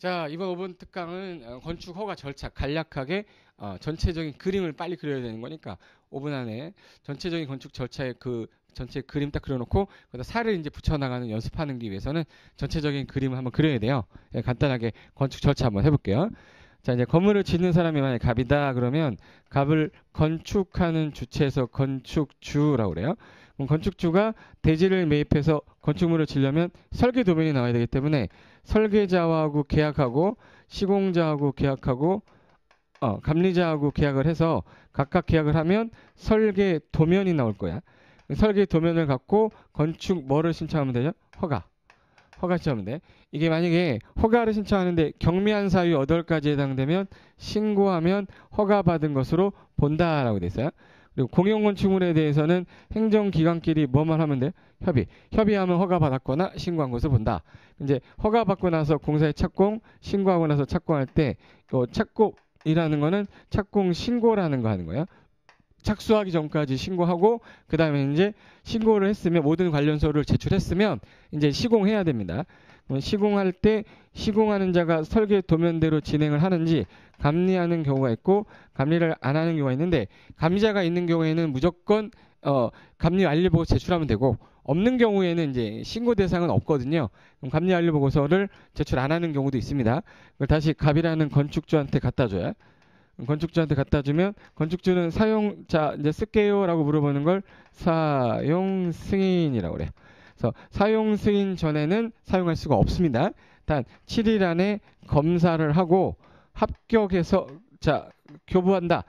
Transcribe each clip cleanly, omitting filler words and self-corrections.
자, 이번 5번 특강은 건축 허가 절차 간략하게 전체적인 그림을 빨리 그려야 되는 거니까 5분 안에 전체적인 건축 절차의 그 전체 그림 딱 그려놓고 거기다 살을 이제 붙여나가는 연습하는 기 위해서는 전체적인 그림을 한번 그려야 돼요. 예, 간단하게 건축 절차 한번 해볼게요. 자, 이제 건물을 짓는 사람이 만약 갑이다 그러면 갑을 건축하는 주체에서 건축주라고 그래요. 그럼 건축주가 대지를 매입해서 건축물을 지려면 설계 도면이 나와야 되기 때문에 설계자하고 계약하고 시공자하고 계약하고 감리자하고 계약을 해서 각각 계약을 하면 설계 도면이 나올 거야. 설계 도면을 갖고 건축 뭐를 신청하면 되죠? 허가 신청하면 돼. 이게 만약에 허가를 신청하는데 경미한 사유 8가지에 해당되면 신고하면 허가받은 것으로 본다라고 돼 있어요. 그리고 공용건축물에 대해서는 행정기관끼리 뭐만 하면 돼? 협의하면 허가받았거나 신고한 것을 본다. 이제 허가받고 나서 공사의 착공, 신고하고 나서 착공할 때 착공이라는 거는 착공 신고라는 거 하는 거예요. 착수하기 전까지 신고하고 그 다음에 이제 신고를 했으면 모든 관련서를 제출했으면 이제 시공해야 됩니다. 시공할 때 시공하는 자가 설계 도면대로 진행을 하는지 감리하는 경우가 있고 감리를 안 하는 경우가 있는데 감리자가 있는 경우에는 무조건 감리 완료 보고 제출하면 되고 없는 경우에는 이제 신고 대상은 없거든요. 그럼 감리 완료 보고서를 제출 안 하는 경우도 있습니다. 그걸 다시 갑이라는 건축주한테 갖다 줘요. 건축주한테 갖다 주면 건축주는 사용자 이제 쓸게요라고 물어보는 걸 사용 승인이라고 그래요. 그래서 사용 승인 전에는 사용할 수가 없습니다. 단 7일 안에 검사를 하고 합격해서 교부한다.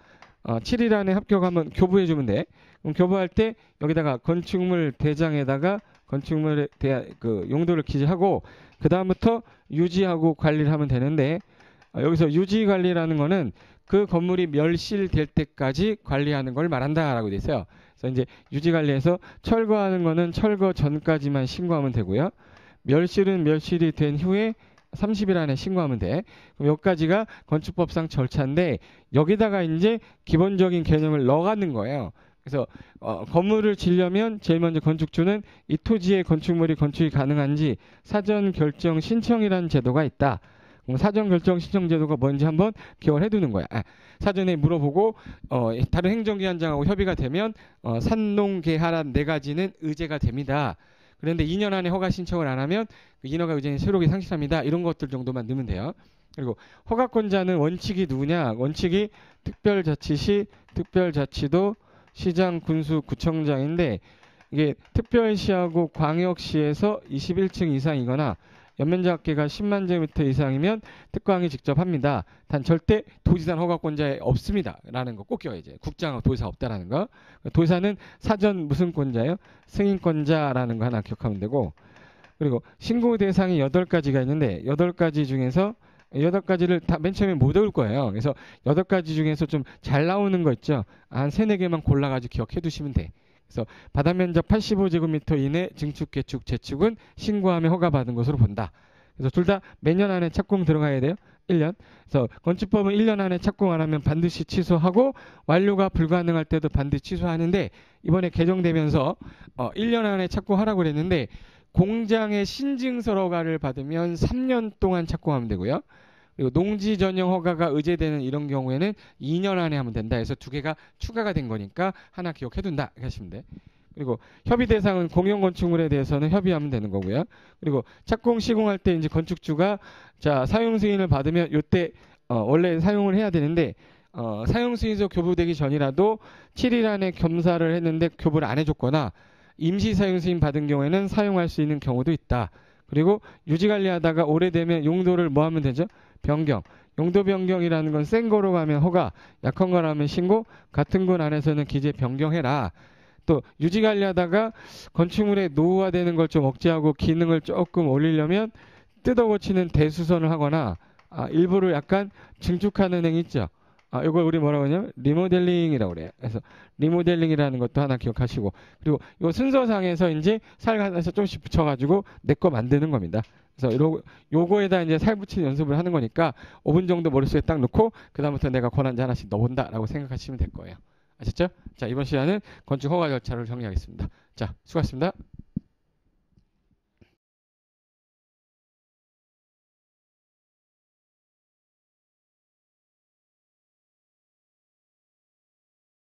7일 안에 합격하면 교부해 주면 돼. 그럼 교부할 때 여기다가 건축물 대장에다가 건축물에 대한 그 용도를 기재하고 그 다음부터 유지하고 관리를 하면 되는데 여기서 유지 관리라는 거는 그 건물이 멸실될 때까지 관리하는 걸 말한다라고 돼 있어요. 그래서 이제 유지 관리에서 철거하는 거는 철거 전까지만 신고하면 되고요. 멸실은 멸실이 된 후에 30일 안에 신고하면 돼. 그럼 여기까지가 건축법상 절차인데 여기다가 이제 기본적인 개념을 넣어가는 거예요. 그래서 건물을 지려면 제일 먼저 건축주는 이 토지에 건축물이 건축이 가능한지 사전 결정 신청이라는 제도가 있다. 사전 결정 신청 제도가 뭔지 한번 기억을 해두는 거야. 사전에 물어보고 다른 행정기관장하고 협의가 되면 산농, 계하란 4가지는 의제가 됩니다. 그런데 2년 안에 허가 신청을 안 하면 그 인허가 의제는 효력이 상실합니다. 이런 것들 정도만 넣으면 돼요. 그리고 허가권자는 원칙이 누구냐? 원칙이 특별자치시, 특별자치도, 시장, 군수, 구청장인데 이게 특별시하고 광역시에서 21층 이상이거나 연면적 합계가 10만 제곱미터 이상이면 특광이 직접 합니다. 단 절대 도지사 허가권자에 없습니다. 라는 거 꼭 기억해야지. 국장하고 도지사 없다라는 거. 도지사는 사전 무슨 권자예요? 승인권자라는 거 하나 기억하면 되고 그리고 신고 대상이 8가지가 있는데 8가지 중에서 8가지를 다 맨 처음에 못 외울 거예요. 그래서 8가지 중에서 좀 잘 나오는 거 있죠. 한 3, 4개만 골라가지고 기억해 두시면 돼. 그래서 바닥면적 85제곱미터 이내 증축, 개축, 재축은 신고하며 허가받은 것으로 본다. 그래서 둘 다 몇 년 안에 착공 들어가야 돼요? 1년. 그래서 건축법은 1년 안에 착공 안 하면 반드시 취소하고 완료가 불가능할 때도 반드시 취소하는데 이번에 개정되면서 1년 안에 착공하라고 그랬는데 공장의 신증서 허가를 받으면 3년 동안 착공하면 되고요. 그리고 농지 전용 허가가 의제되는 이런 경우에는 2년 안에 하면 된다 해서 2개가 추가가 된 거니까 하나 기억해둔다 하시면 돼. 그리고 협의 대상은 공용 건축물에 대해서는 협의하면 되는 거고요. 그리고 착공 시공할 때 이제 건축주가 사용 승인을 받으면 이때 원래 사용을 해야 되는데 사용 승인서 교부되기 전이라도 7일 안에 검사를 했는데 교부를 안 해줬거나 임시 사용 승인 받은 경우에는 사용할 수 있는 경우도 있다. 그리고 유지 관리하다가 오래되면 용도를 뭐 하면 되죠? 변경. 용도 변경이라는 건 센 거로 가면 허가, 약한 거로 하면 신고, 같은 군 안에서는 기재 변경해라. 또 유지 관리하다가 건축물의 노후화되는 걸 좀 억제하고 기능을 조금 올리려면 뜯어 고치는 대수선을 하거나 일부를 약간 증축하는 행위 있죠. 이걸 우리 뭐라고 하냐면 리모델링이라고 그래요. 그래서 리모델링이라는 것도 하나 기억하시고 그리고 이 순서상에서 이제 살 하나에서 조금씩 붙여가지고 내 거 만드는 겁니다. 그래서 요거에다 이제 살 붙이는 연습을 하는 거니까 5분 정도 머릿속에 딱 넣고 그다음부터 내가 권한지 하나씩 넣어본다라고 생각하시면 될 거예요. 아셨죠? 자, 이번 시간은 건축 허가 절차를 정리하겠습니다. 자, 수고하셨습니다.